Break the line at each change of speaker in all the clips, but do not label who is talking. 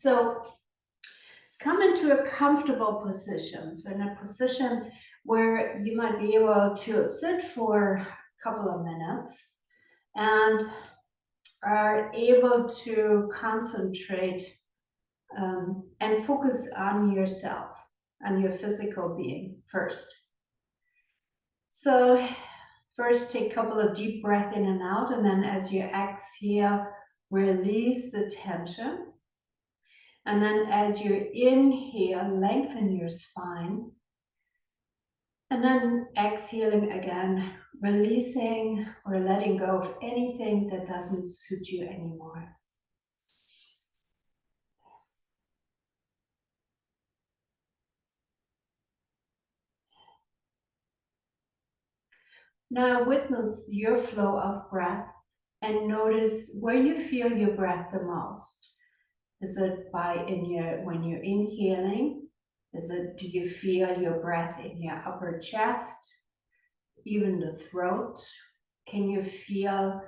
So come into a comfortable position. So in a position where you might be able to sit for a couple of minutes and are able to concentrate and focus on yourself, on your physical being first. So first take a couple of deep breaths in and out, and then as you exhale, release the tension. And then as you inhale, lengthen your spine. And then exhaling again, releasing or letting go of anything that doesn't suit you anymore. Now witness your flow of breath and notice where you feel your breath the most. Is it when you're inhaling? Do you feel your breath in your upper chest, even the throat? Can you feel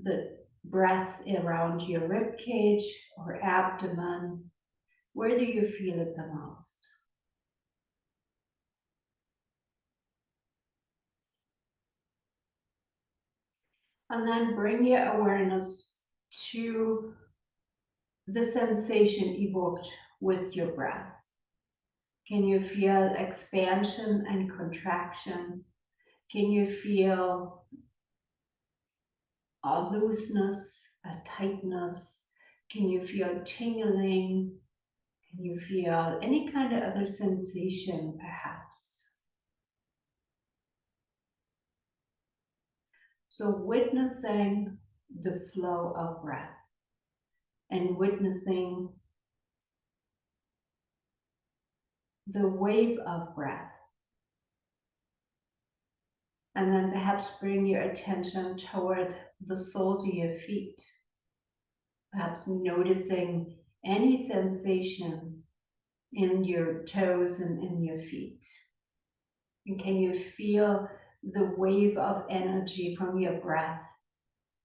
the breath around your rib cage or abdomen? Where do you feel it the most? And then bring your awareness to the sensation evoked with your breath. Can you feel expansion and contraction? Can you feel a looseness, a tightness? Can you feel tingling? Can you feel any kind of other sensation perhaps? So witnessing the flow of breath and witnessing the wave of breath. And then perhaps bring your attention toward the soles of your feet. Perhaps noticing any sensation in your toes and in your feet. And can you feel the wave of energy from your breath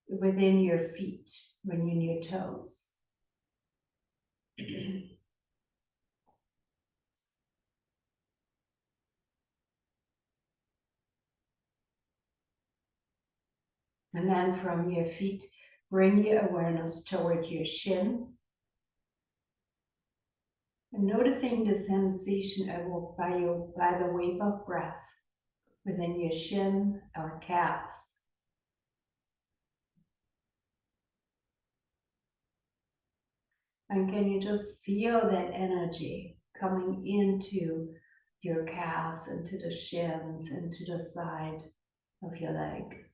within your feet, within your toes? And then from your feet, bring your awareness toward your shin. And noticing the sensation evoked by the wave of breath within your shin or calves. And can you just feel that energy coming into your calves, into the shins, into the side of your leg?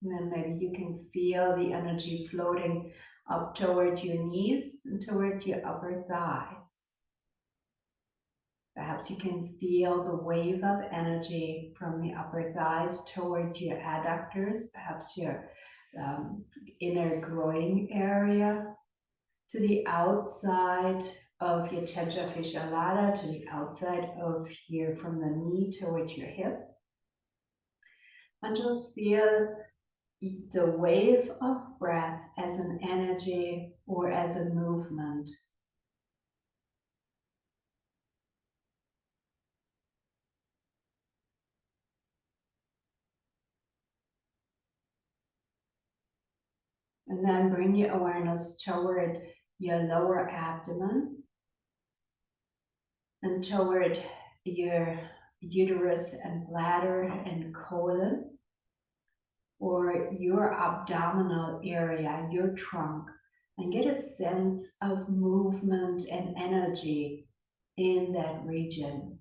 And then maybe you can feel the energy floating up toward your knees and toward your upper thighs. Perhaps you can feel the wave of energy from the upper thighs toward your adductors, perhaps your inner groin area, to the outside of your tensor fasciae lata, to the outside of here from the knee towards your hip. And just feel the wave of breath as an energy or as a movement. And then bring your awareness toward your lower abdomen and toward your uterus and bladder and colon, or your abdominal area, your trunk, and get a sense of movement and energy in that region.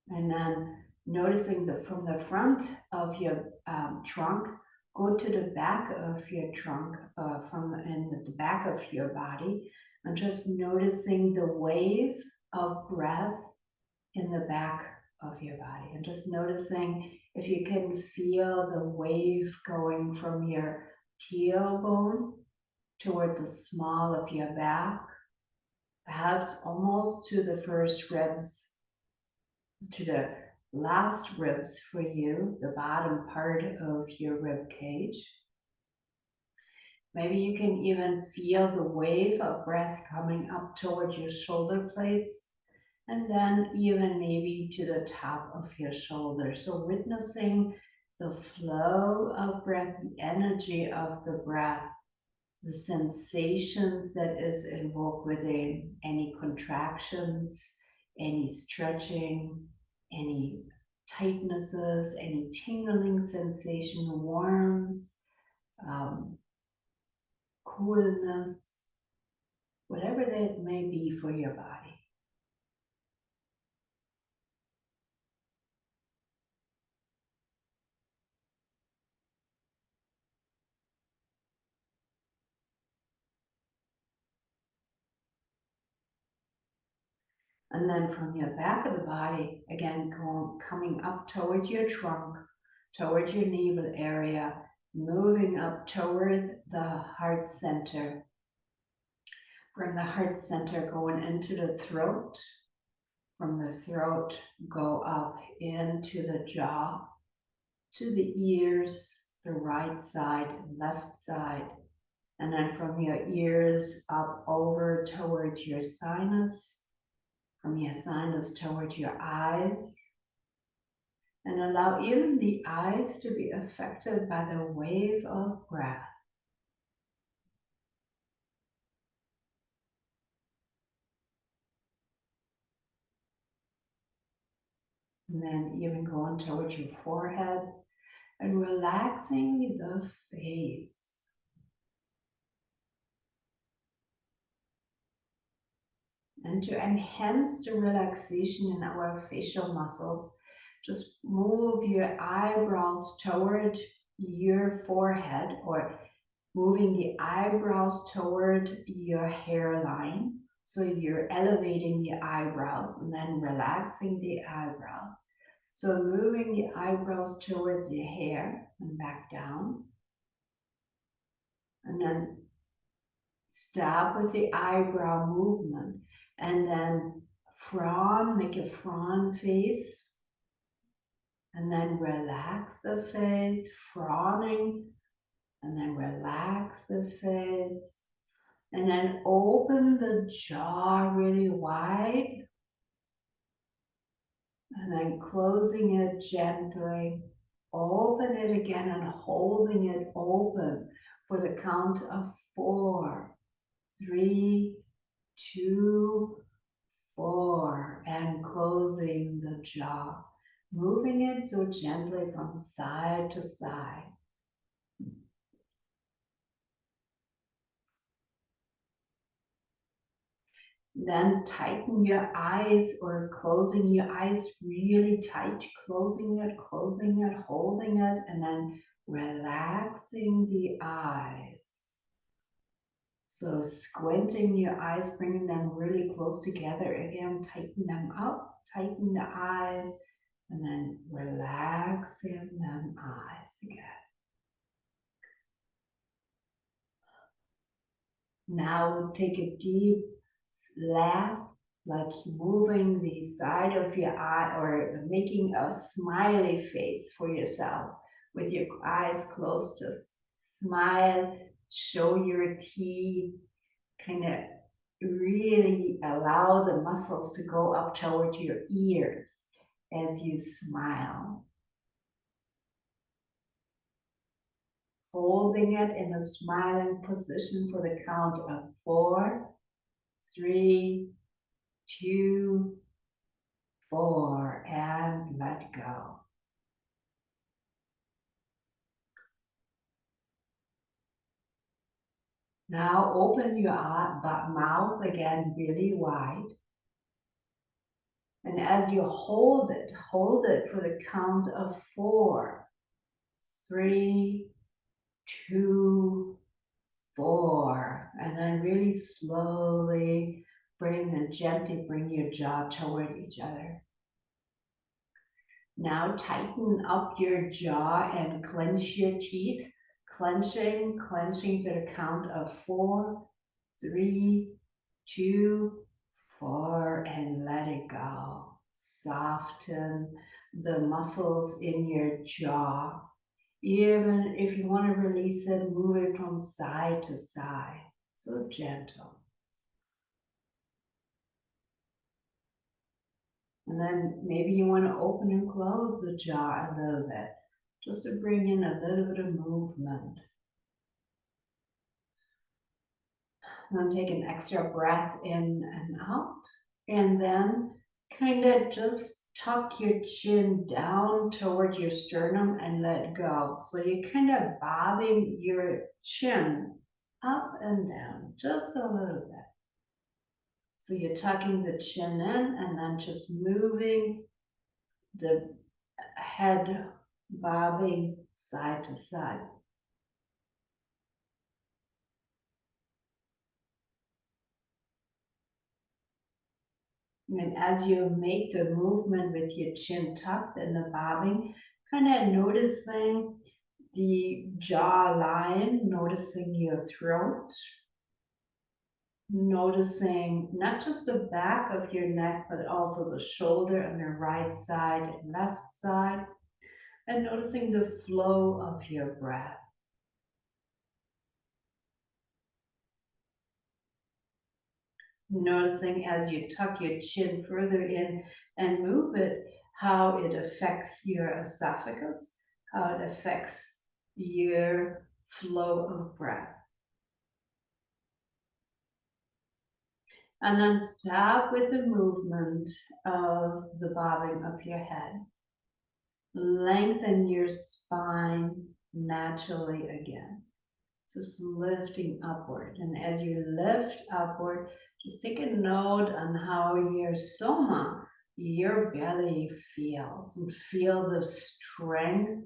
And then noticing that from the front of your trunk, go to the back of your trunk, in the back of your body, and just noticing the wave of breath in the back of your body. And just noticing if you can feel the wave going from your tailbone toward the small of your back, perhaps almost to the first ribs, to the last ribs for you, the bottom part of your rib cage. Maybe you can even feel the wave of breath coming up towards your shoulder blades, and then even maybe to the top of your shoulder. So witnessing the flow of breath, the energy of the breath, the sensations that is invoked within, any contractions, any stretching, any tightnesses, any tingling sensation, warmth, um, coolness, whatever that may be for your body. And then from your back of the body, again, coming up towards your trunk, towards your navel area, moving up toward the heart center. From the heart center, going into the throat. From the throat, go up into the jaw, to the ears, the right side, left side. And then from your ears up over towards your sinus, from your sinus towards your eyes, and allow even the eyes to be affected by the wave of breath. And then even going towards your forehead and relaxing the face. And to enhance the relaxation in our facial muscles, just move your eyebrows toward your forehead, or moving the eyebrows toward your hairline. So you're elevating the eyebrows and then relaxing the eyebrows. So moving the eyebrows toward the hair and back down. And then stop with the eyebrow movement. And then frown, make a frown face. And then relax the face, frowning. And then relax the face. And then open the jaw really wide. And then closing it gently. Open it again and holding it open for the count of 4, 3, 2, 4. And closing the jaw. Moving it so gently from side to side. Then tighten your eyes, or closing your eyes really tight, closing it, holding it, and then relaxing the eyes. So squinting your eyes, bringing them really close together again, tighten them up, tighten the eyes, and then relaxing them eyes again. Now take a deep laugh, like moving the side of your eye, or making a smiley face for yourself with your eyes closed. Just smile, show your teeth, kind of really allow the muscles to go up towards your ears as you smile. Holding it in a smiling position for the count of 4, 3, 2, 4, and let go. Now open your mouth again really wide. And as you hold it for the count of 4, 3, 2, 4. And then really slowly gently bring your jaw toward each other. Now tighten up your jaw and clench your teeth. Clenching to the count of 4, 3, 2, 4, and let it go. Soften the muscles in your jaw. Even if you want to release it, move it from side to side. So gentle. And then maybe you want to open and close the jaw a little bit, just to bring in a little bit of movement. And then take an extra breath in and out. And then kind of just tuck your chin down toward your sternum and let go. So you're kind of bobbing your chin up and down just a little bit. So you're tucking the chin in and then just moving the head, bobbing side to side. And as you make the movement with your chin tucked and the bobbing, kind of noticing the jaw line, noticing your throat, noticing not just the back of your neck, but also the shoulder on the right side and left side, and noticing the flow of your breath. Noticing as you tuck your chin further in and move it, how it affects your esophagus, how it affects your flow of breath. And then stop with the movement of the bobbing of your head. Lengthen your spine naturally again. Just lifting upward. And as you lift upward, just take a note on how your soma, your belly feels. And feel the strength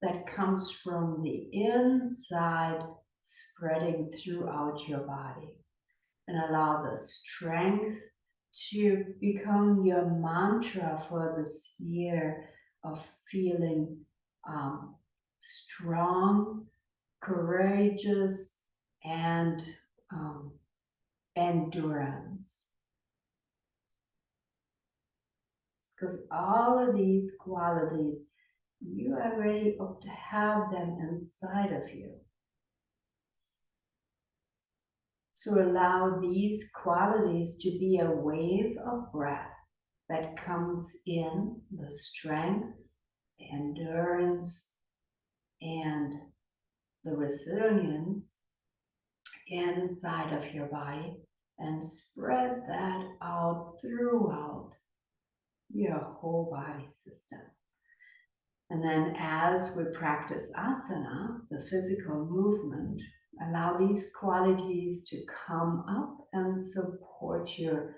that comes from the inside spreading throughout your body. And allow the strength to become your mantra for this year of feeling strong, courageous, and endurance. Because all of these qualities, you already hope to have them inside of you. So allow these qualities to be a wave of breath that comes in, the strength, the endurance, and the resilience inside of your body, and spread that out throughout your whole body system. And then as we practice asana, the physical movement, allow these qualities to come up and support you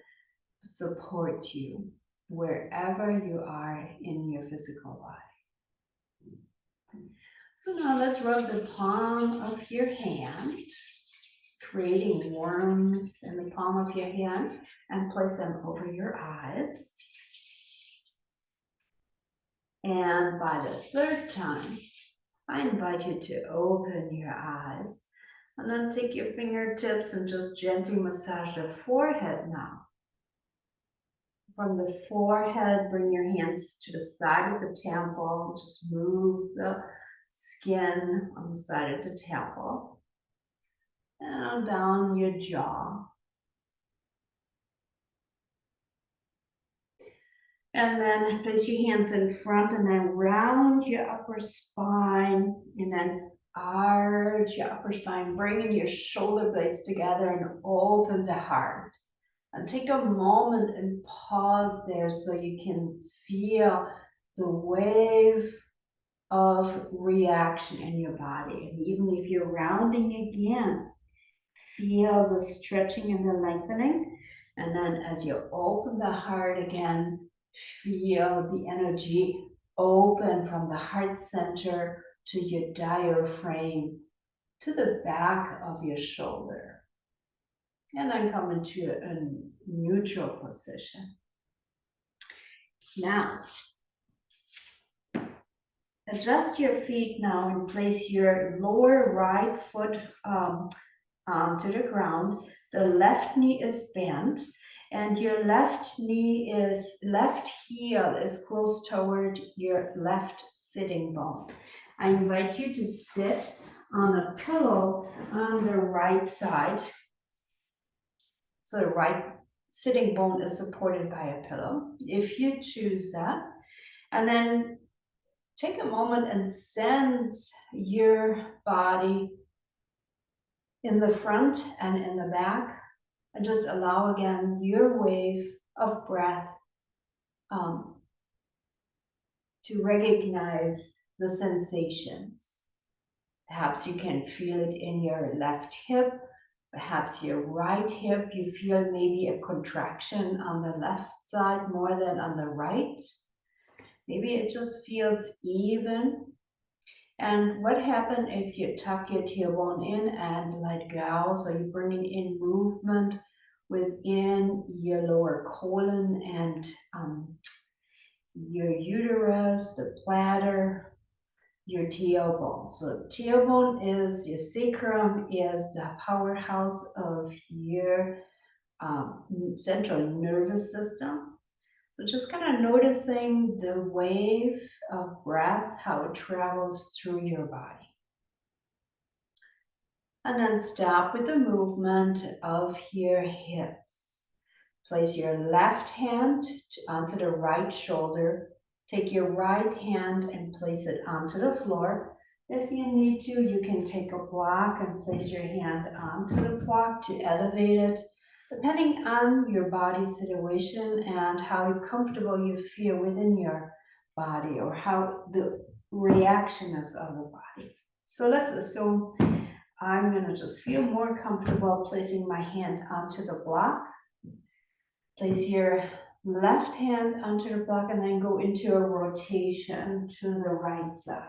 wherever you are in your physical body. So now let's rub the palm of your hand, creating warmth in the palm of your hand, and place them over your eyes. And by the third time, I invite you to open your eyes, and then take your fingertips and just gently massage the forehead now. From the forehead, bring your hands to the side of the temple, just move the skin on the side of the temple, and down your jaw. And then place your hands in front and then round your upper spine, and then arch your upper spine, bringing your shoulder blades together and open the heart. And take a moment and pause there so you can feel the wave of reaction in your body. And even if you're rounding again, feel the stretching and the lengthening. And then as you open the heart again, feel the energy open from the heart center to your diaphragm, to the back of your shoulder. And then come into a neutral position. Now, adjust your feet now and place your lower right foot onto the ground. The left knee is bent, And your left heel is close toward your left sitting bone. I invite you to sit on a pillow on the right side. So the right sitting bone is supported by a pillow, if you choose that. And then take a moment and sense your body in the front and in the back. And just allow again your wave of breath to recognize the sensations. Perhaps you can feel it in your left hip, perhaps your right hip. You feel maybe a contraction on the left side more than on the right. Maybe it just feels even. And what happens if you tuck your tailbone in and let go? So you're bringing in movement within your lower colon and your uterus, the bladder, your tailbone. So tailbone is your sacrum, is the powerhouse of your central nervous system. So just kind of noticing the wave of breath, how it travels through your body. And then stop with the movement of your hips. Place your left hand onto the right shoulder. Take your right hand and place it onto the floor. If you need to, you can take a block and place your hand onto the block to elevate it, depending on your body situation and how comfortable you feel within your body or how the reaction is of the body. So let's assume I'm going to just feel more comfortable placing my hand onto the block. Place your left hand onto the block and then go into a rotation to the right side.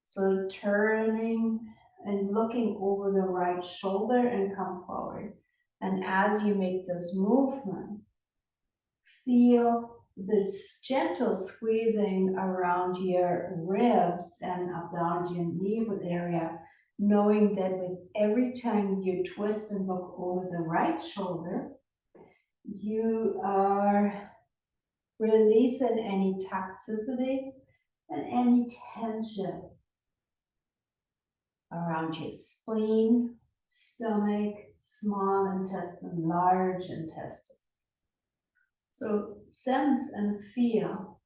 So turning and looking over the right shoulder and come forward. And as you make this movement, feel the gentle squeezing around your ribs and up down your navel area, knowing that with every time you twist and look over the right shoulder, you are releasing any toxicity and any tension around your spleen, stomach, small intestine, large intestine. So sense and feel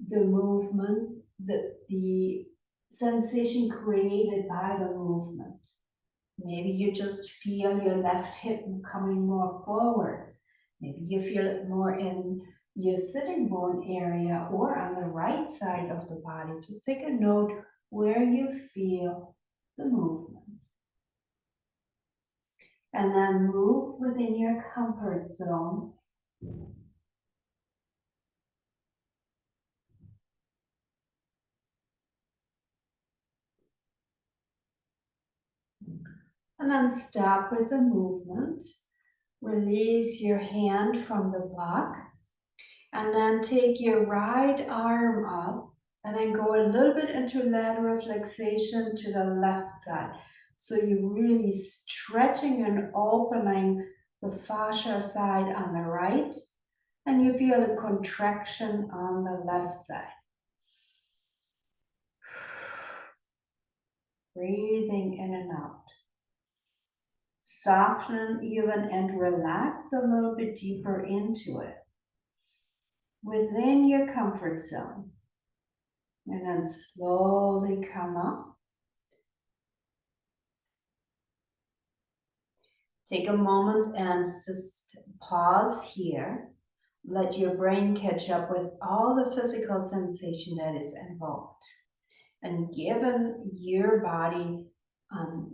the movement, the sensation created by the movement. Maybe you just feel your left hip coming more forward. Maybe you feel it more in your sitting bone area or on the right side of the body. Just take a note where you feel the movement. And then move within your comfort zone. And then stop with the movement. Release your hand from the block. And then take your right arm up and then go a little bit into lateral flexation to the left side. So you're really stretching and opening the fascia side on the right, and you feel a contraction on the left side. Breathing in and out. Soften even and relax a little bit deeper into it. Within your comfort zone. And then slowly come up. Take a moment and just pause here. Let your brain catch up with all the physical sensation that is involved. And given your body,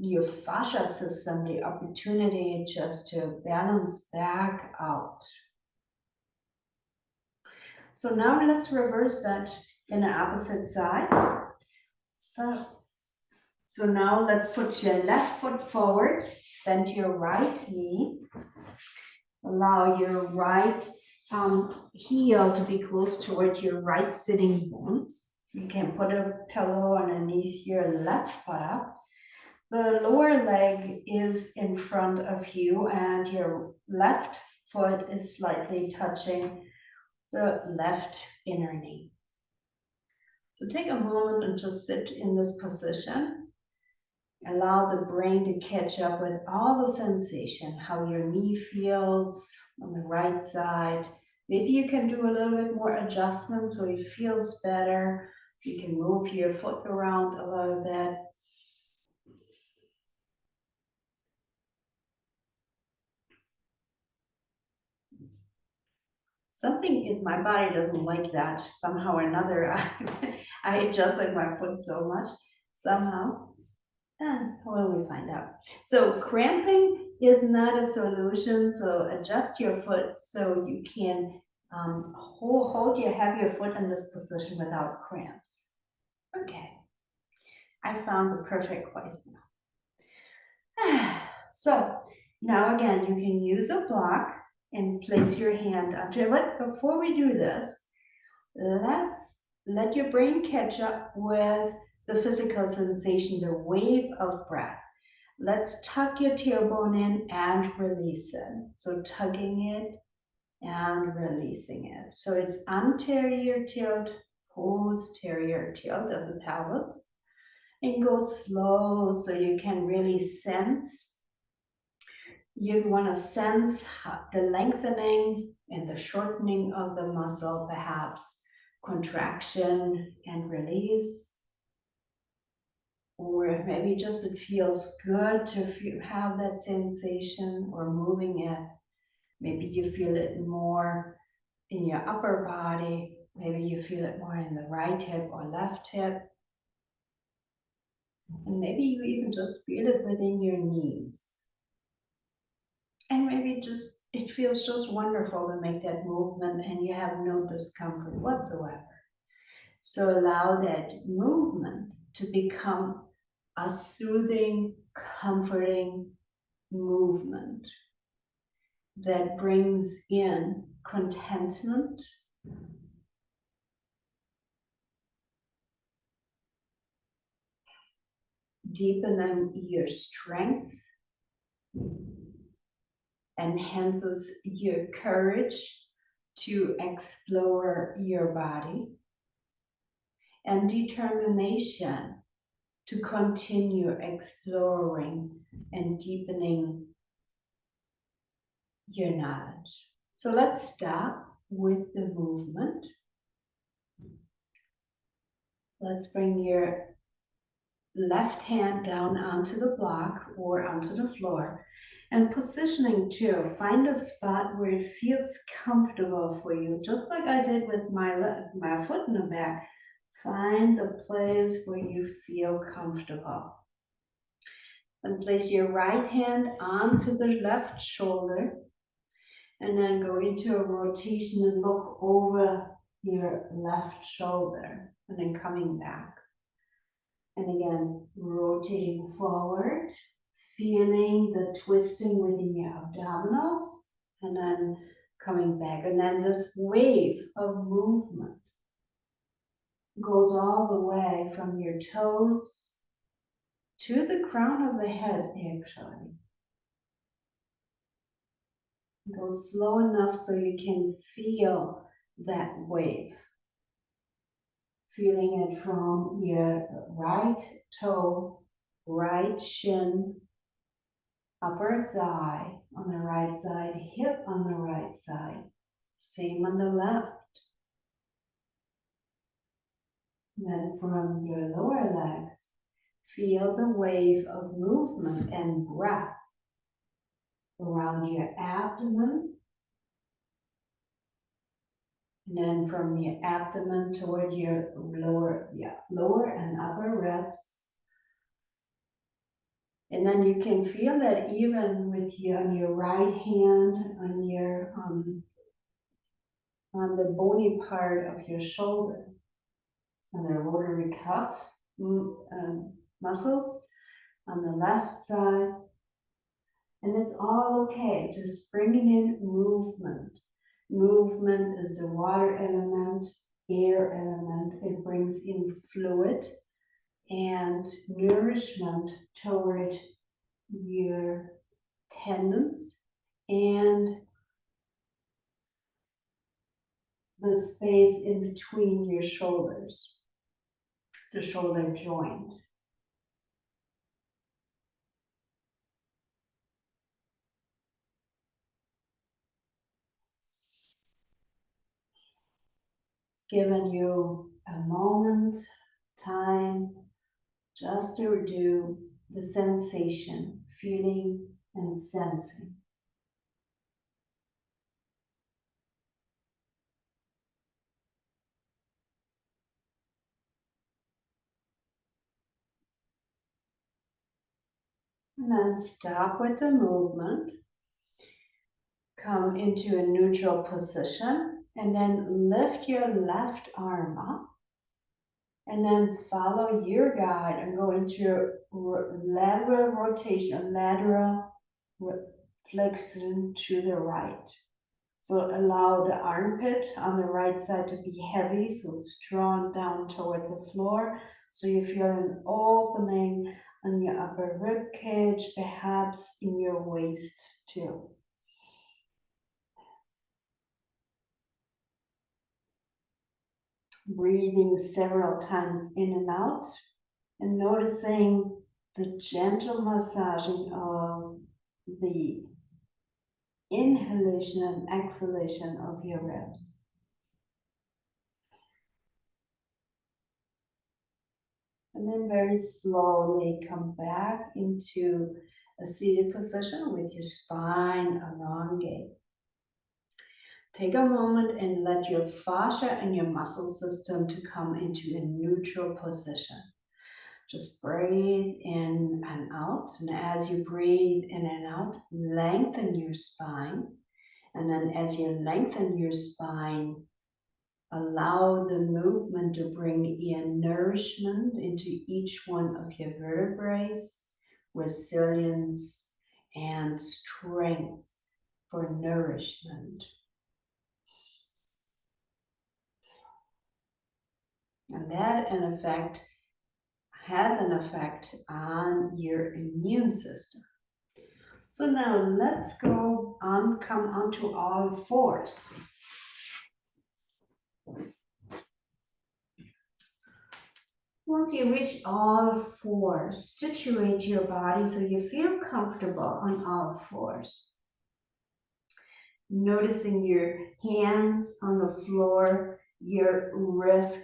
your fascia system, the opportunity just to balance back out. So now let's reverse that in the opposite side. So now let's put your left foot forward, bend your right knee. Allow your right heel to be close towards your right sitting bone. You can put a pillow underneath your left buttock. the lower leg is in front of you and your left foot is slightly touching the left inner knee. So take a moment and just sit in this position. Allow the brain to catch up with all the sensation, how your knee feels on the right side. Maybe you can do a little bit more adjustment so it feels better. You can move your foot around a little bit. Something in my body doesn't like that. Somehow or another, I adjusted my foot so much. Somehow. Well, we find out. So cramping is not a solution. So adjust your foot so you can have your foot in this position without cramps. Okay, I found the perfect place now. So now again, you can use a block and place your hand onto it. But before we do this, let's let your brain catch up with the physical sensation, the wave of breath. Let's tuck your tailbone in and release it. So tugging it and releasing it. So it's anterior tilt, posterior tilt of the pelvis. And go slow so you can really sense. You want to sense the lengthening and the shortening of the muscle, perhaps contraction and release. Or maybe just it feels good to have that sensation or moving it. Maybe you feel it more in your upper body. Maybe you feel it more in the right hip or left hip. And maybe you even just feel it within your knees. And maybe just it feels just wonderful to make that movement and you have no discomfort whatsoever. So allow that movement to become a soothing, comforting movement that brings in contentment, deepening your strength, enhances your courage to explore your body, and determination to continue exploring and deepening your knowledge. So let's start with the movement. Let's bring your left hand down onto the block or onto the floor, and positioning too. Find a spot where it feels comfortable for you, just like I did with my foot in the back. Find a place where you feel comfortable. And place your right hand onto the left shoulder, and then go into a rotation and look over your left shoulder, and then coming back. And again, rotating forward, feeling the twisting within your abdominals, and then coming back. And then this wave of movement goes all the way from your toes to the crown of the head, actually. Go slow enough so you can feel that wave. Feeling it from your right toe, right shin, upper thigh on the right side, hip on the right side. Same on the left. Then from your lower legs, feel the wave of movement and breath around your abdomen. And then from your abdomen toward your lower and upper ribs. And then you can feel that even with on your right hand, on your on the bony part of your shoulder, on the rotary cuff muscles on the left side. And it's all okay, just bringing in movement. Movement is the water element, air element. It brings in fluid and nourishment toward your tendons and the space in between your shoulders, the shoulder joint. Giving you a moment, time, just to do the sensation, feeling and sensing. And then stop with the movement. Come into a neutral position and then lift your left arm up and then follow your guide and go into lateral rotation, lateral flexion to the right. So allow the armpit on the right side to be heavy, so it's drawn down toward the floor. So you feel an opening on your upper rib cage, perhaps in your waist too. Breathing several times in and out and noticing the gentle massaging of the inhalation and exhalation of your ribs. And then very slowly come back into a seated position with your spine elongate. Take a moment and let your fascia and your muscle system to come into a neutral position. Just breathe in and out. And as you breathe in and out, lengthen your spine. And then as you lengthen your spine, allow the movement to bring in nourishment into each one of your vertebrae, resilience and strength for nourishment. And that, in effect, has an effect on your immune system. So now let's come onto all fours. Once you reach all fours, situate your body so you feel comfortable on all fours. Noticing your hands on the floor, your wrist,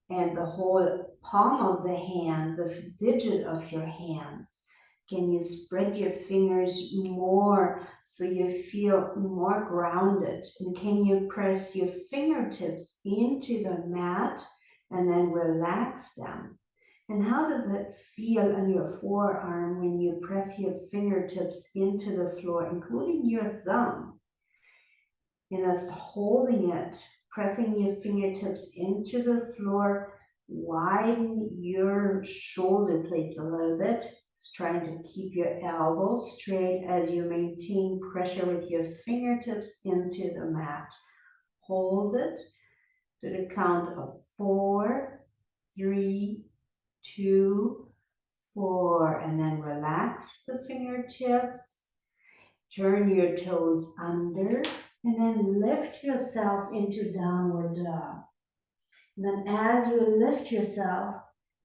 and the whole palm of the hand, the digit of your hands. Can you spread your fingers more so you feel more grounded? And can you press your fingertips into the mat and then relax them? And how does it feel on your forearm when you press your fingertips into the floor, including your thumb? And just holding it, pressing your fingertips into the floor, widen your shoulder blades a little bit. Just trying to keep your elbows straight as you maintain pressure with your fingertips into the mat. Hold it to the count of 4, 3, 2, 4, and then relax the fingertips. Turn your toes under and then lift yourself into downward dog. And then as you lift yourself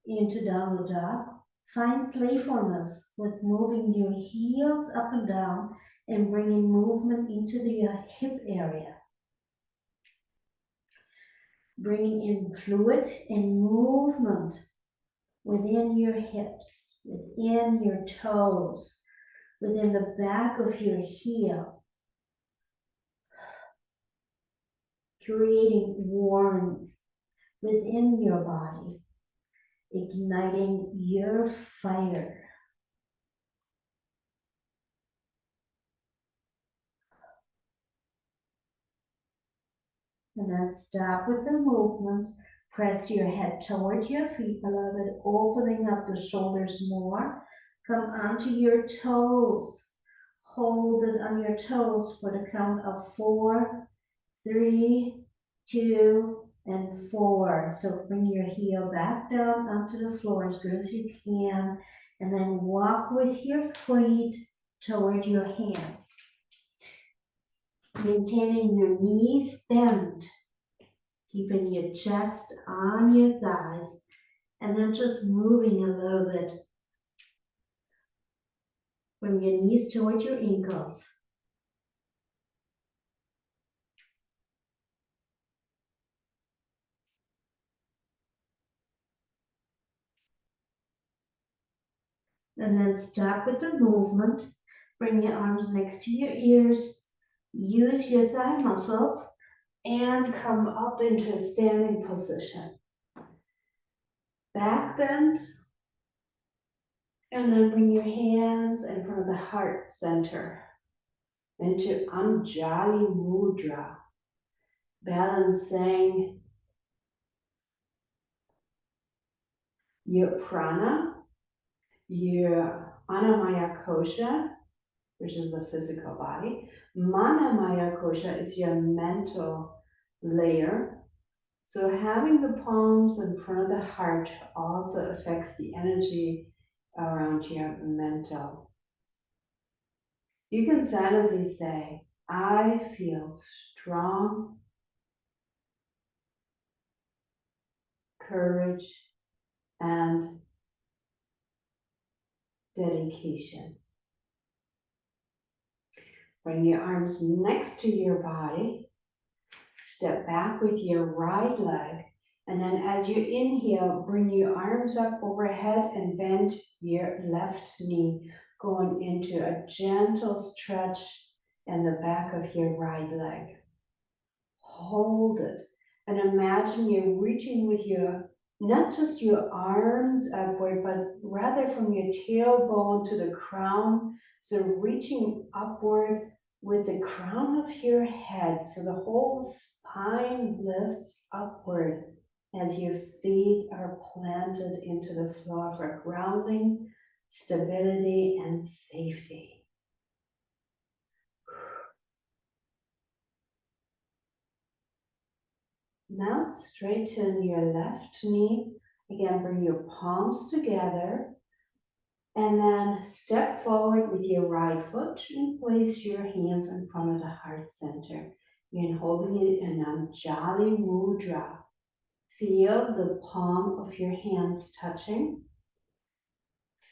into downward dog, find playfulness with moving your heels up and down and bringing movement into your hip area. Bringing in fluid and movement within your hips, within your toes, within the back of your heel. Creating warmth within your body, igniting your fire. And then stop with the movement. Press your head towards your feet a little bit, opening up the shoulders more. Come onto your toes. Hold it on your toes for the count of 4, 3, 2,
and forward. So bring your heel back down onto the floor as good as you can, and then walk with your feet toward your hands. Maintaining your knees bent, keeping your chest on your thighs, and then just moving a little bit. Bring your knees toward your ankles. And then stop with the movement. Bring your arms next to your ears. Use your thigh muscles and come up into a standing position. Back bend. And then bring your hands in front of the heart center into Anjali Mudra. Balancing your prana, your Anamaya Kosha, which is the physical body. Manamaya Kosha is your mental layer. So having the palms in front of the heart also affects the energy around your mental. You can silently say, I feel strong, courage, and dedication. Bring your arms next to your body. Step back with your right leg. And then as you inhale, bring your arms up overhead and bend your left knee, going into a gentle stretch in the back of your right leg. Hold it and imagine you're reaching with your, not just your arms upward, but rather from your tailbone to the crown. So reaching upward with the crown of your head. So the whole spine lifts upward as your feet are planted into the floor for grounding, stability, and safety. Now straighten your left knee. Again, bring your palms together. And then step forward with your right foot and place your hands in front of the heart center. Again, holding it in Anjali Mudra. Feel the palm of your hands touching.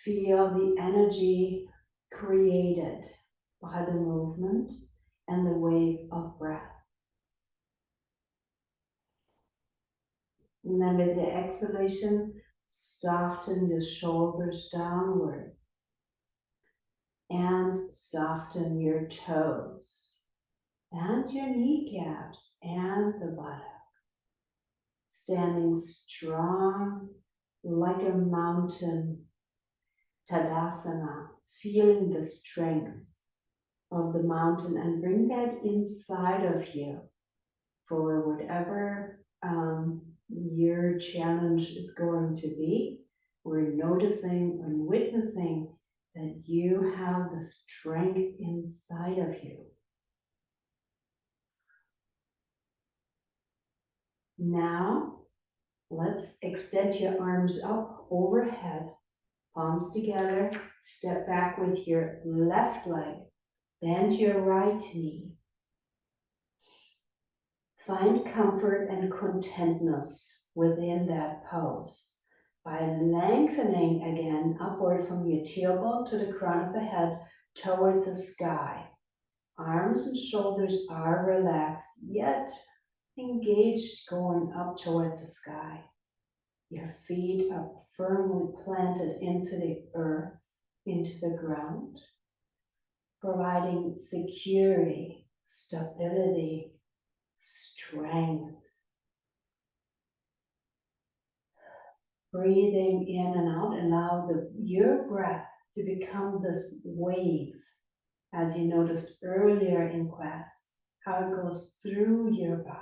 Feel the energy created by the movement and the wave of breath. And then with the exhalation, soften the shoulders downward and soften your toes and your kneecaps and the buttock. Standing strong like a mountain, Tadasana, feeling the strength of the mountain and bring that inside of you for whatever your challenge is going to be. We're noticing and witnessing that you have the strength inside of you. Now, let's extend your arms up overhead, palms together, step back with your left leg, bend your right knee. Find comfort and contentness within that pose by lengthening again upward from your tailbone to the crown of the head toward the sky. Arms and shoulders are relaxed, yet engaged going up toward the sky. Your feet are firmly planted into the earth, into the ground, providing security, stability, strength. Breathing in and out, allow your breath to become this wave, as you noticed earlier in class, how it goes through your body.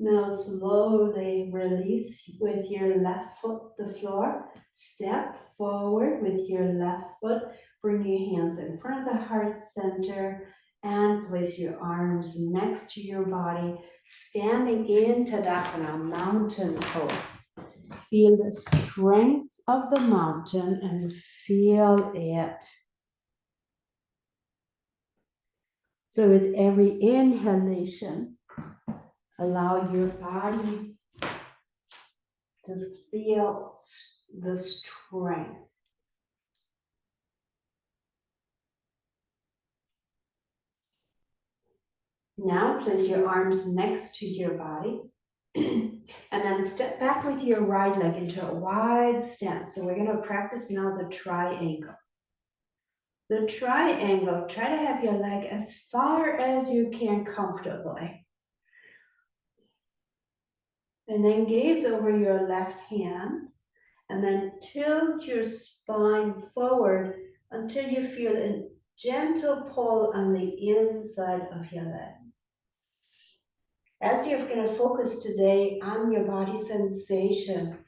Now slowly release with your left foot the floor. Step forward with your left foot. Bring your hands in front of the heart center and place your arms next to your body, standing in Tadasana, mountain pose. Feel the strength of the mountain and feel it. So with every inhalation, allow your body to feel the strength. Now place your arms next to your body and then step back with your right leg into a wide stance. So we're going to practice now the triangle. The triangle, try to have your leg as far as you can comfortably. And then gaze over your left hand and then tilt your spine forward until you feel a gentle pull on the inside of your leg. As you're going to focus today on your body sensation,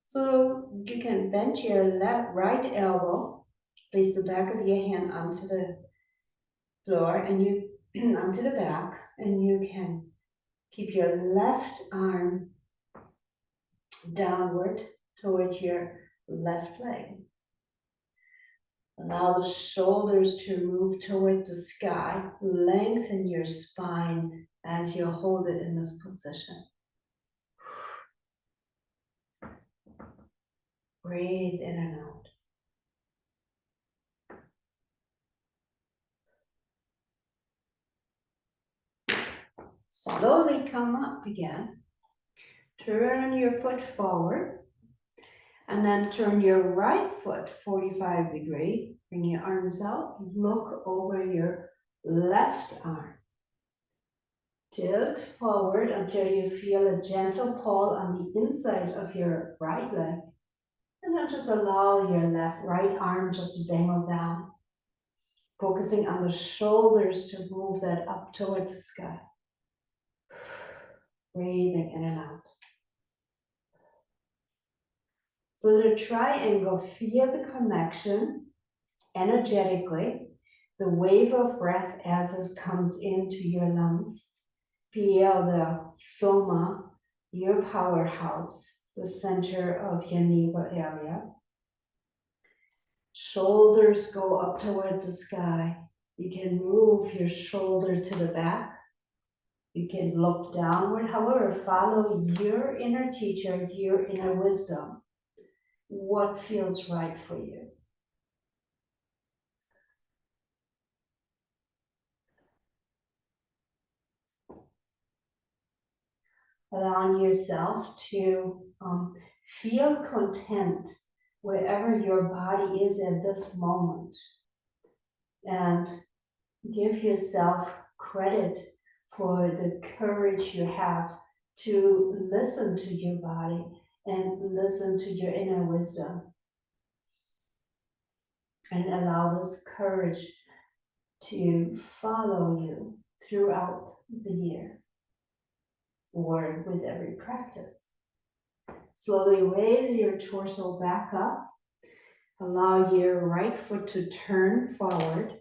so you can bend your right elbow, place the back of your hand onto the floor and you onto the back, and you can keep your left arm downward towards your left leg. Allow the shoulders to move toward the sky. Lengthen your spine as you hold it in this position. Breathe in and out. Slowly come up again. Turn your foot forward. And then turn your right foot 45 degrees. Bring your arms out. Look over your left arm. Tilt forward until you feel a gentle pull on the inside of your right leg. And then just allow your right arm just to dangle down. Focusing on the shoulders to move that up toward the sky. Breathing in and out. So the triangle, feel the connection energetically, the wave of breath as it comes into your lungs. Feel the soma, your powerhouse, the center of your navel area. Shoulders go up toward the sky. You can move your shoulder to the back. You can look downward. However, follow your inner teacher, your inner wisdom. What feels right for you? Allowing yourself to feel content wherever your body is at this moment. And give yourself credit for the courage you have to listen to your body and listen to your inner wisdom. And allow this courage to follow you throughout the year or with every practice. Slowly raise your torso back up. Allow your right foot to turn forward.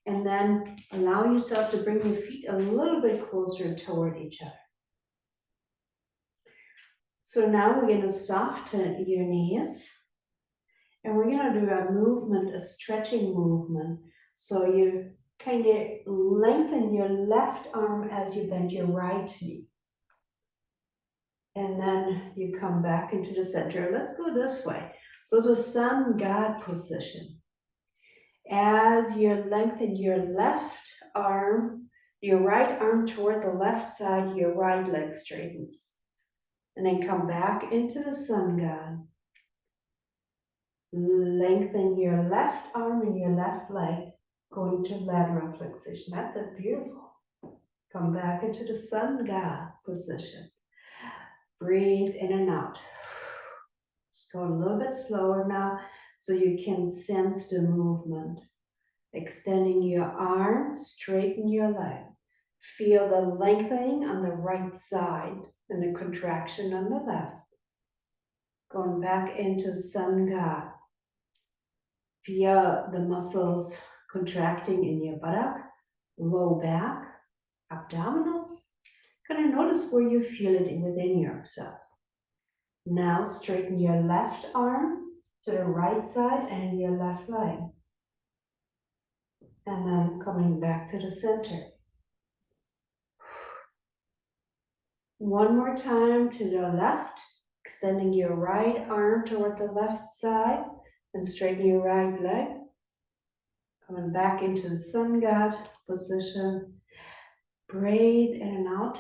And then allow yourself to bring your feet a little bit closer toward each other. So now we're going to soften your knees. And we're going to do a movement, a stretching movement. So you kind of lengthen your left arm as you bend your right knee. And then you come back into the center. Let's go this way. So the sun god position. As you lengthen your left arm, your right arm toward the left side, your right leg straightens. And then come back into the sun god. Lengthen your left arm and your left leg, going to lateral flexation. That's it, beautiful. Come back into the sun god position. Breathe in and out. Just go a little bit slower now so you can sense the movement. Extending your arm, straighten your leg. Feel the lengthening on the right side and the contraction on the left. Going back into Sun God. Feel the muscles contracting in your buttock, low back, abdominals. Kind of notice where you feel it within yourself. Now straighten your left arm to the right side and your left leg. And then coming back to the center. One more time to the left, extending your right arm toward the left side and straighten your right leg. Coming back into the Sun God position. Breathe in and out.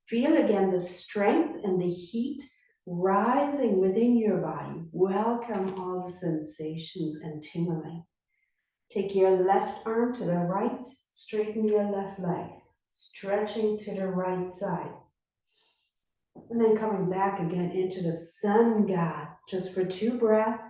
Feel again the strength and the heat rising within your body. Welcome all the sensations and tingling. Take your left arm to the right, straighten your left leg, stretching to the right side. And then coming back again into the Sun God, just for 2 breaths.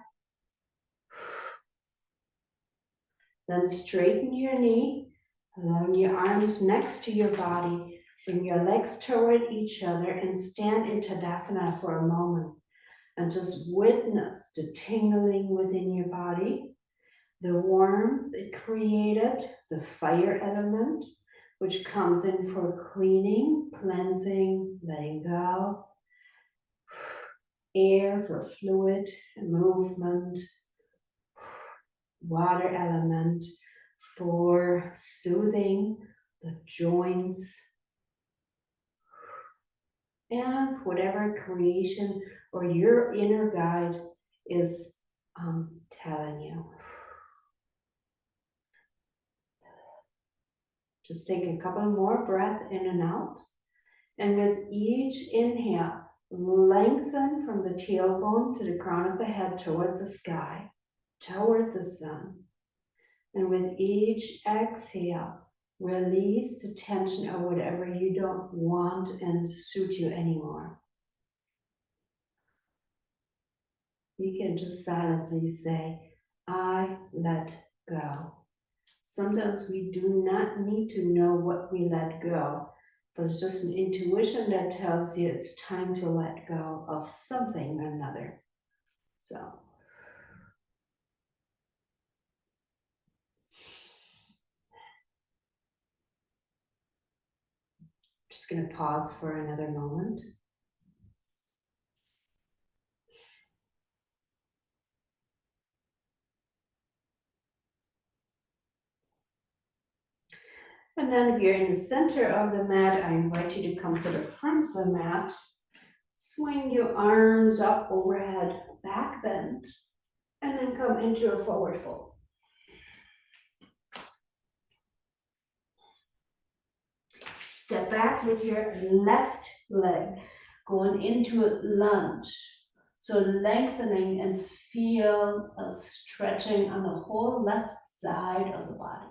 Then straighten your knee, allowing your arms next to your body. Bring your legs toward each other and stand in Tadasana for a moment. And just witness the tingling within your body, the warmth it created, the fire element, which comes in for cleaning, cleansing, letting go. Air for fluid and movement. Water element for soothing the joints. And whatever creation or your inner guide is telling you. Just take a couple more breaths in and out. And with each inhale, lengthen from the tailbone to the crown of the head toward the sky, toward the sun. And with each exhale, release the tension or whatever you don't want and suit you anymore. You can just silently say, I let go. Sometimes we do not need to know what we let go, but it's just an intuition that tells you it's time to let go of something or another. So, just going to pause for another moment. And then if you're in the center of the mat, I invite you to come to the front of the mat. Swing your arms up overhead, back bend, and then come into a forward fold. Step back with your left leg, going into a lunge. So lengthening and feel a stretching on the whole left side of the body.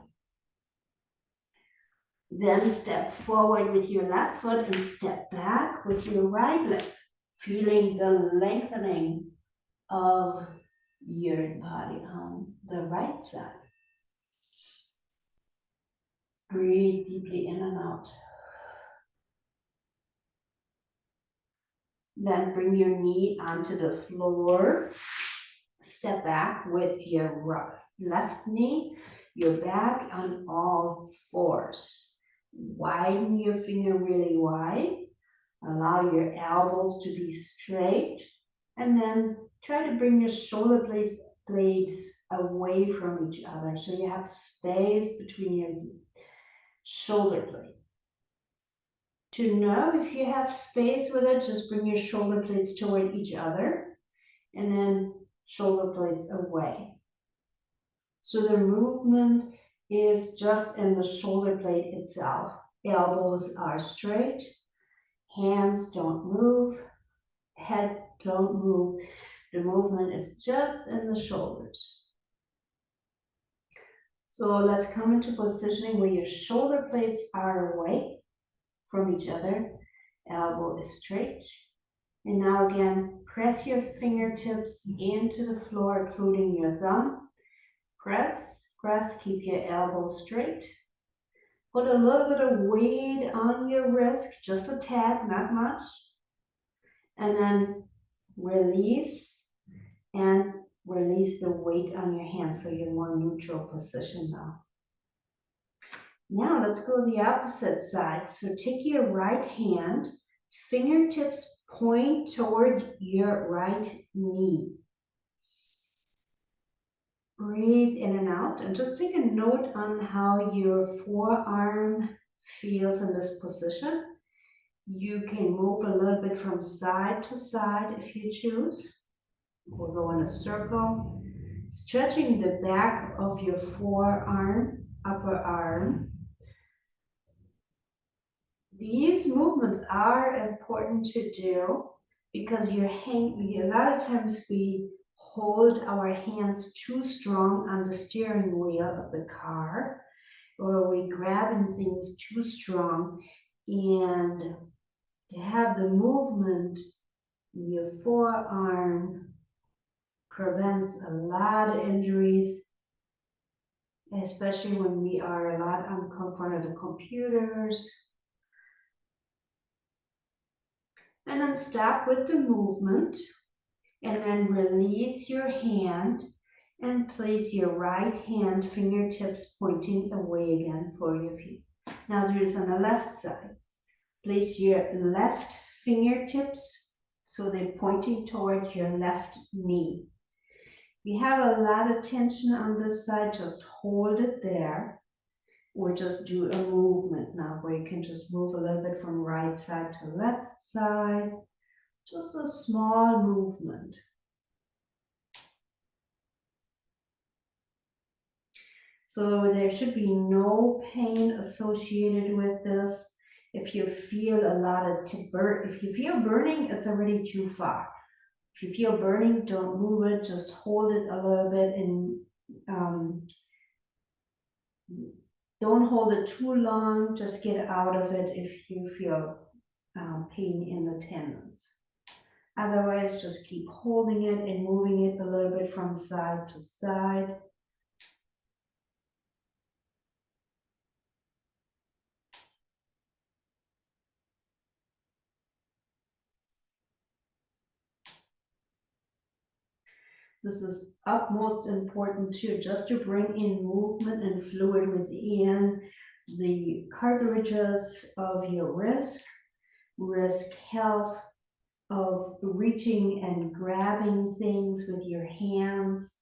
Then step forward with your left foot and step back with your right leg, feeling the lengthening of your body on the right side. Breathe deeply in and out. Then bring your knee onto the floor. Step back with your left knee, your back on all fours. Widen your finger really wide. Allow your elbows to be straight. And then try to bring your shoulder blades away from each other so you have space between your shoulder blades. To know if you have space with it, just bring your shoulder blades toward each other and then shoulder blades away. So the movement is just in the shoulder blade itself. Elbows are straight, hands don't move, head don't move. The movement is just in the shoulders. So let's come into positioning where your shoulder blades are away from each other. Elbow is straight. And now again, press your fingertips into the floor, including your thumb. Press, press, keep your elbow straight. Put a little bit of weight on your wrist, just a tad, not much. And then release and release the weight on your hand so you're more neutral position now. Now let's go to the opposite side. So take your right hand, fingertips point toward your right knee. Breathe in and out and just take a note on how your forearm feels in this position. You can move a little bit from side to side if you choose. We'll go in a circle, stretching the back of your forearm, upper arm. These movements are important to do because a lot of times we hold our hands too strong on the steering wheel of the car, or we grabbing things too strong, and to have the movement in your forearm prevents a lot of injuries, especially when we are a lot in front of the computers. And then stop with the movement and then release your hand and place your right hand fingertips pointing away again for your feet. Now do this on the left side. Place your left fingertips so they're pointing toward your left knee. If you have a lot of tension on this side, just hold it there, or just do a movement now where you can just move a little bit from right side to left side, just a small movement. So there should be no pain associated with this. If you feel a lot of if you feel burning, it's already too far. If you feel burning, don't move it, just hold it a little bit and don't hold it too long, just get out of it if you feel pain in the tendons. Otherwise, just keep holding it and moving it a little bit from side to side. This is utmost important too, just to bring in movement and fluid within the cartilages of your wrist health of reaching and grabbing things with your hands.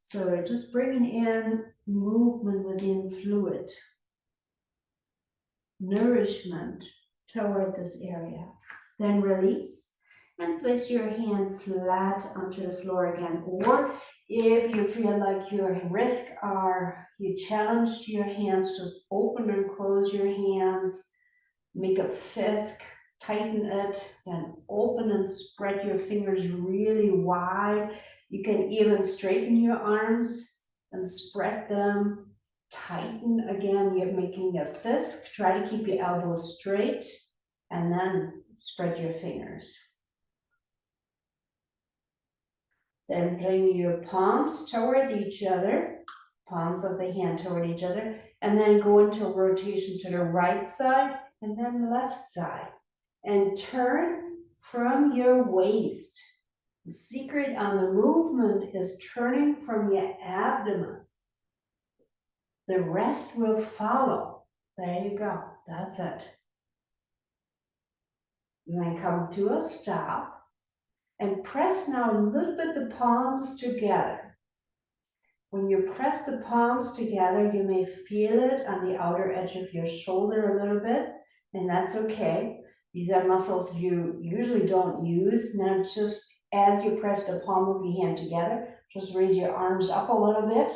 So just bringing in movement within fluid, nourishment toward this area. Then release and place your hand flat onto the floor again. Or if you feel like your wrists you challenged your hands, just open and close your hands, make a fist, tighten it, then open and spread your fingers really wide. You can even straighten your arms and spread them, tighten again. You're making a fist. Try to keep your elbows straight and then spread your fingers. Then bring your palms toward each other, palms of the hand toward each other, and then go into rotation to the right side and then the left side. And turn from your waist. The secret on the movement is turning from your abdomen. The rest will follow. There you go. That's it. And then come to a stop. And press now a little bit the palms together. When you press the palms together, you may feel it on the outer edge of your shoulder a little bit, and that's okay. These are muscles you usually don't use. Now just as you press the palm of your hand together, just raise your arms up a little bit.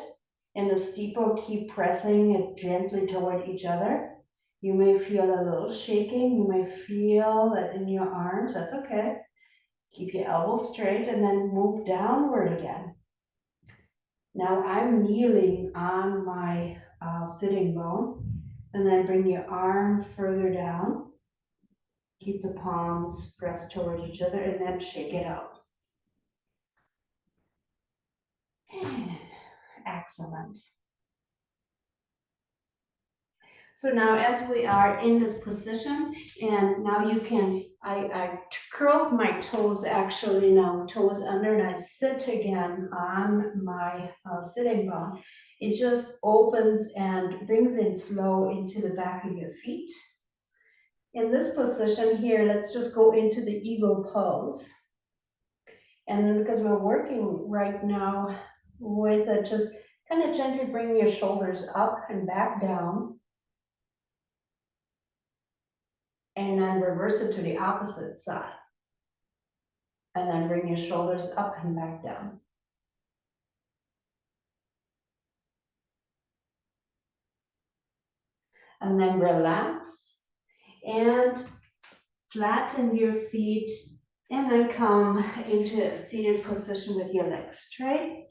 In the steeple, keep pressing it gently toward each other. You may feel a little shaking. You may feel it in your arms. That's okay. Keep your elbows straight and then move downward again. Now I'm kneeling on my sitting bone, and then bring your arm further down. Keep the palms pressed toward each other and then shake it out. Excellent. So now as we are in this position, and now you can, I curled my toes actually now, toes under, and I sit again on my sitting bone. It just opens and brings in flow into the back of your feet. In this position here, let's just go into the eagle pose. And because we're working right now with it, just kind of gently bring your shoulders up and back down. And then reverse it to the opposite side. And then bring your shoulders up and back down. And then relax and flatten your feet and then come into a seated position with your legs straight.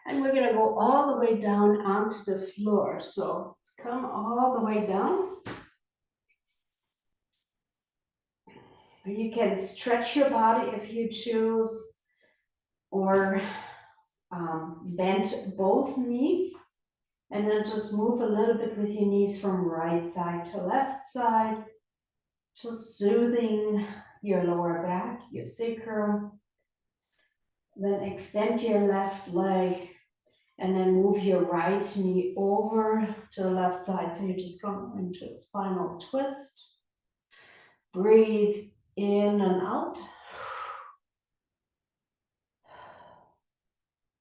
And we're gonna go all the way down onto the floor. So come all the way down. You can stretch your body if you choose, or bend both knees, and then just move a little bit with your knees from right side to left side, just soothing your lower back, your sacrum. Then extend your left leg, and then move your right knee over to the left side. So you just go into a spinal twist. Breathe in and out.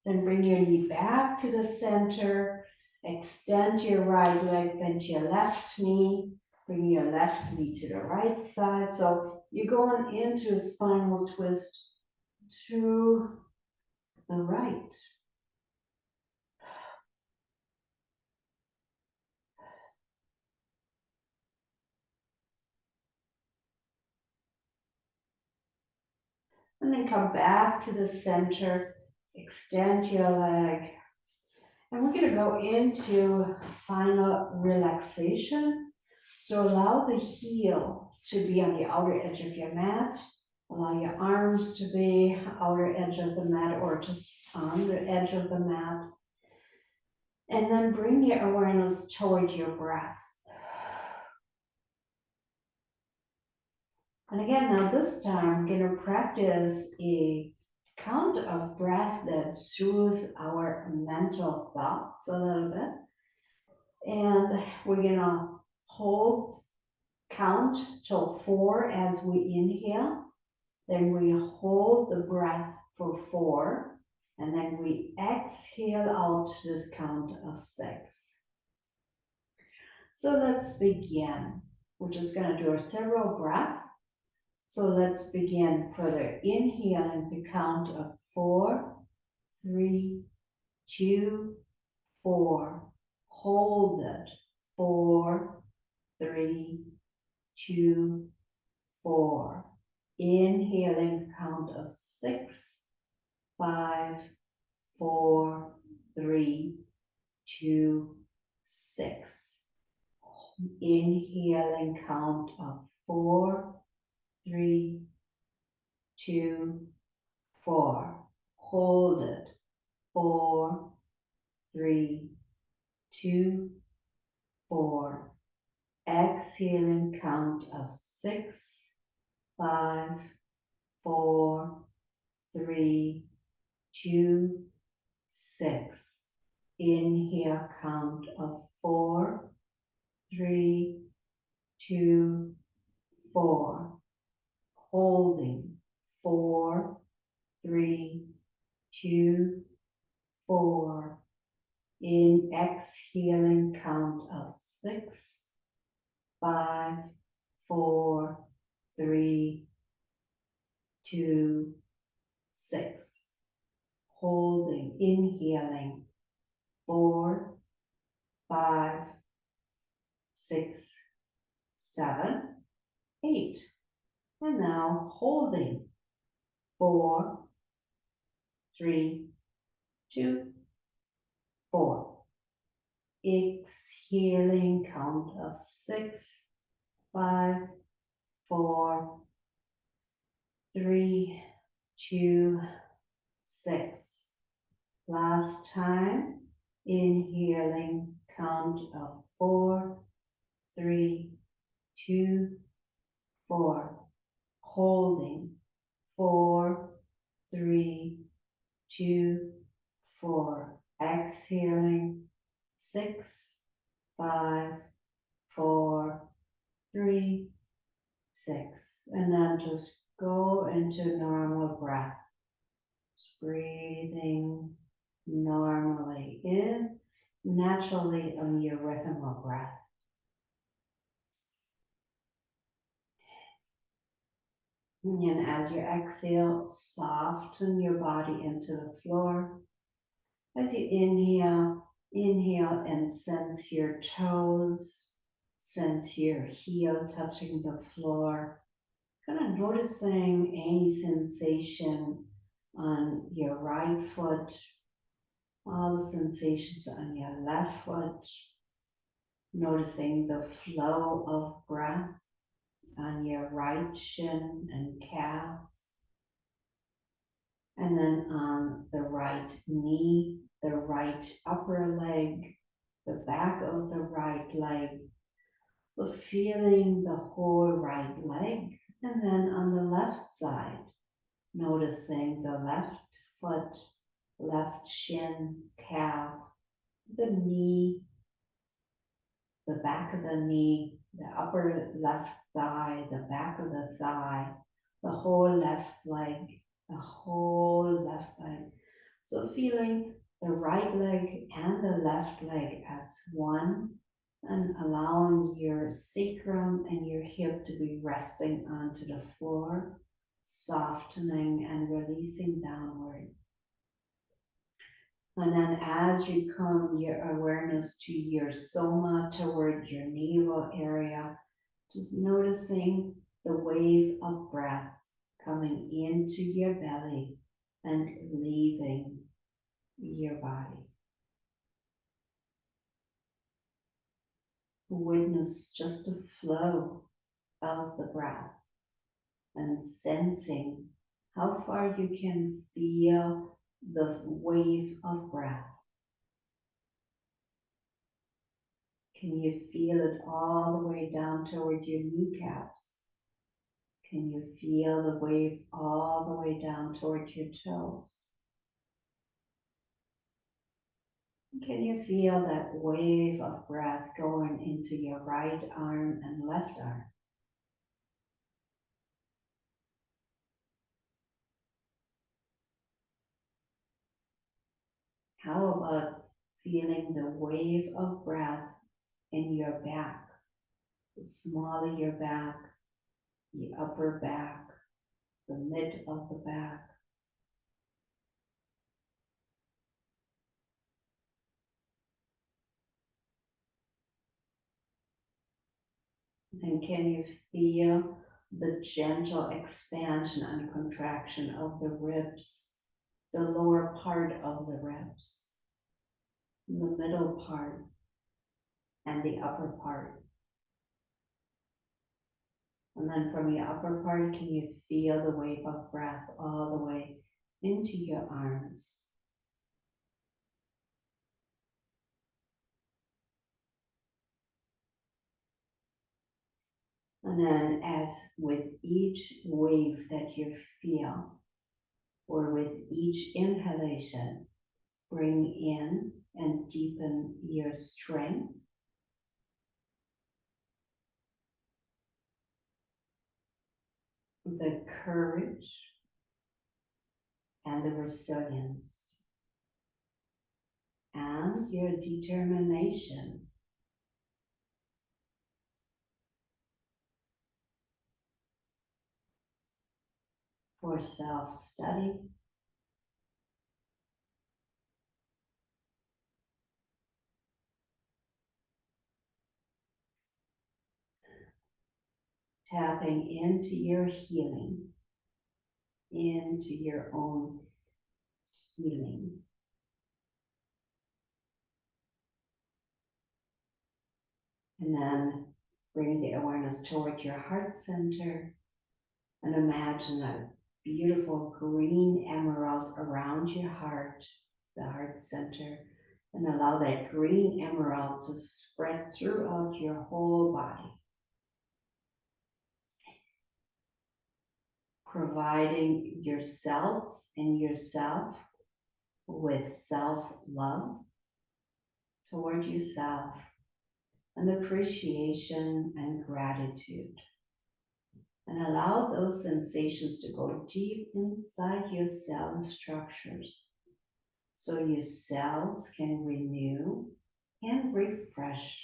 Then bring your knee back to the center. Extend your right leg, bend your left knee. Bring your left knee to the right side. So you're going into a spinal twist to the right. And then come back to the center. Extend your leg. And we're going to go into final relaxation. So allow the heel to be on the outer edge of your mat. Allow your arms to be outer edge of the mat or just on the edge of the mat. And then bring your awareness toward your breath. And again, now this time, I'm going to practice a count of breath that soothes our mental thoughts a little bit. And we're going to hold count till 4 as we inhale. Then we hold the breath for 4. And then we exhale out to this count of 6. So let's begin. We're just going to do a several breaths. So let's begin further inhaling to count of 4, 3, 2, 4. Hold it. 4, 3, 2, 4. Inhaling, count of 6, 5, 4, 3, 2, 6. Inhaling, count of 4, 3, 2, 4. Hold it. 4, 3, 2, 4. Exhaling, count of 6, 5, 4, 3, 2, 6. Inhale, count of 4, 3, 2, 4. Holding. 4, 3, 2, 4. In exhaling, count of 6, 5, 4, 3, 2, 6. Holding, inhaling, 4, 5, 6, 7, 8. And now holding, 4, 3, 2, 4. Exhaling, count of 6, 5, 4, 3, 2, 6. Last time, inhaling, count of 4, 3, 2, 4. Holding. 4, 3, 2, 4. Exhaling. 6, 5, 4, 3, 6. And then just go into normal breath. Just breathing normally in, naturally on your rhythm of breath. And as you exhale, soften your body into the floor. As you inhale, inhale and sense your toes, sense your heel touching the floor. Kind of noticing any sensation on your right foot, all the sensations on your left foot, noticing the flow of breath on your right shin and calves, and then on the right knee, the right upper leg, the back of the right leg, feeling the whole right leg, and then on the left side, noticing the left foot, left shin, calf, the knee, the back of the knee, the upper left thigh, the back of the thigh, the whole left leg, the whole left leg. So feeling the right leg and the left leg as one, and allowing your sacrum and your hip to be resting onto the floor, softening and releasing downward. And then as you come your awareness to your soma, toward your navel area, just noticing the wave of breath coming into your belly and leaving your body. Witness just the flow of the breath and sensing how far you can feel the wave of breath. Can you feel it all the way down toward your kneecaps? Can you feel the wave all the way down toward your toes? Can you feel that wave of breath going into your right arm and left arm? How about feeling the wave of breath in your back? The small of your back, the upper back, the mid of the back. And can you feel the gentle expansion and contraction of the ribs, the lower part of the ribs, the middle part, and the upper part? And then from your upper part, can you feel the wave of breath all the way into your arms? And then as with each wave that you feel, or with each inhalation, bring in and deepen your strength. The courage and the resilience and your determination for self-study, tapping into your healing, into your own healing. And then bring the awareness toward your heart center and imagine a beautiful green emerald around your heart, the heart center, And allow that green emerald to spread throughout your whole body, providing yourselves and yourself with self-love toward yourself, and appreciation and gratitude. And allow those sensations to go deep inside your cell structures so your cells can renew and refresh.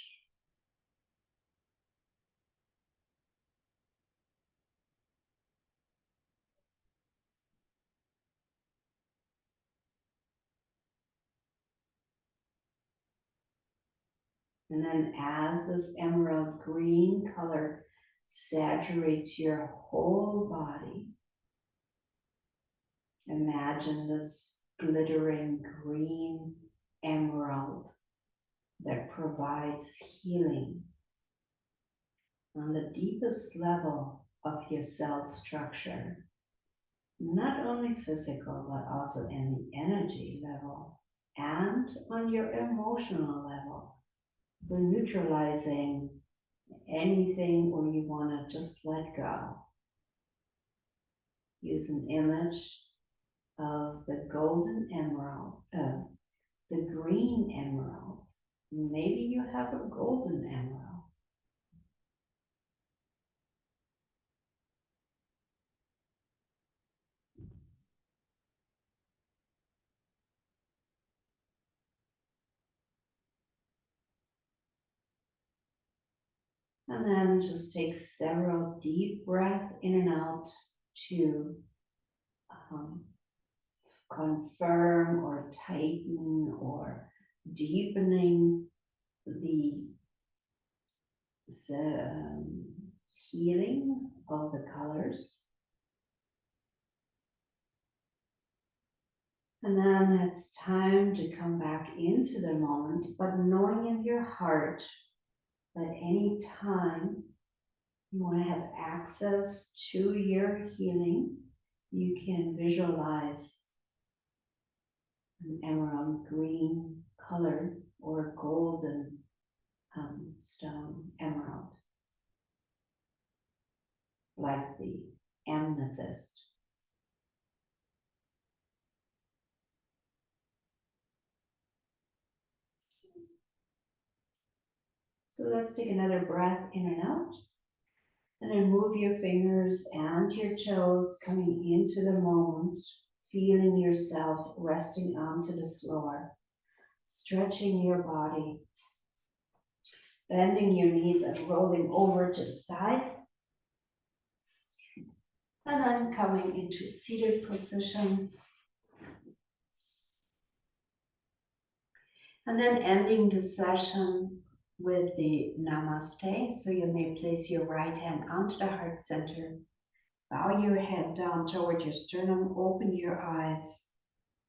And then as this emerald green color saturates your whole body, imagine this glittering green emerald that provides healing on the deepest level of your cell structure, not only physical, but also in the energy level and on your emotional level. We're neutralizing anything where you want to just let go. Use an image of the golden emerald, the green emerald. Maybe you have a golden emerald. And then just take several deep breaths in and out to confirm or tighten or deepening the healing of the colors. And then it's time to come back into the moment, but knowing in your heart that any time you want to have access to your healing, you can visualize an emerald green color or golden stone emerald, like the amethyst. So let's take another breath in and out. And then move your fingers and your toes coming into the moment, feeling yourself resting onto the floor, stretching your body, bending your knees and rolling over to the side. And then coming into a seated position. And then ending the session with the namaste. So you may place your right hand onto the heart center, bow your head down toward your sternum, open your eyes,